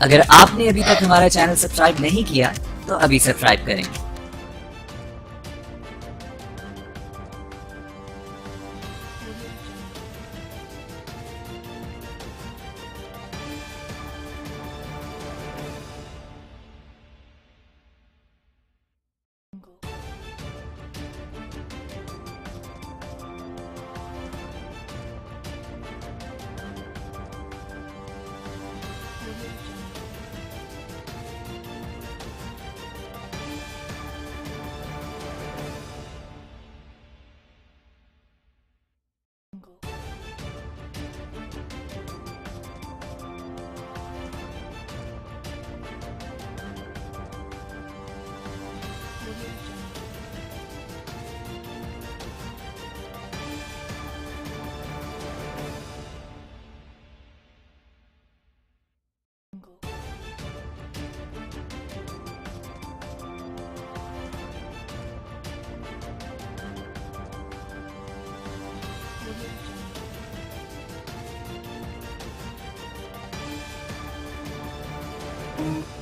अगर आपने अभी तक हमारा चैनल सब्सक्राइब नहीं किया तो अभी सब्सक्राइब करें।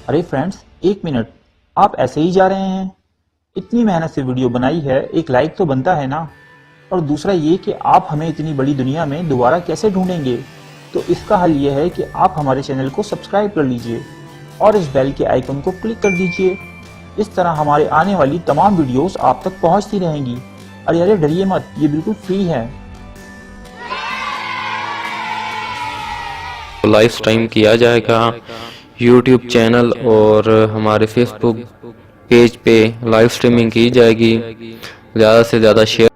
अरे फ्रेंड्स, एक मिनट, आप ऐसे ही जा रहे हैं? इतनी मेहनत से वीडियो बनाई है, एक लाइक तो बनता है ना। और दूसरा ये कि आप हमें इतनी बड़ी दुनिया में दोबारा कैसे ढूंढेंगे? तो इसका हल ये है कि आप हमारे चैनल को सब्सक्राइब कर लीजिए और इस बेल के आइकन को क्लिक कर दीजिए। इस तरह हमारे आने वाली तमाम वीडियोस आप तक पहुंचती रहेंगी। अरे डरिए मत, ये बिल्कुल फ्री है। लाइव स्ट्रीम किया जाएगा यूट्यूब चैनल और हमारे फेसबुक पेज पे लाइव स्ट्रीमिंग की जाएगी। ज़्यादा से ज़्यादा शेयर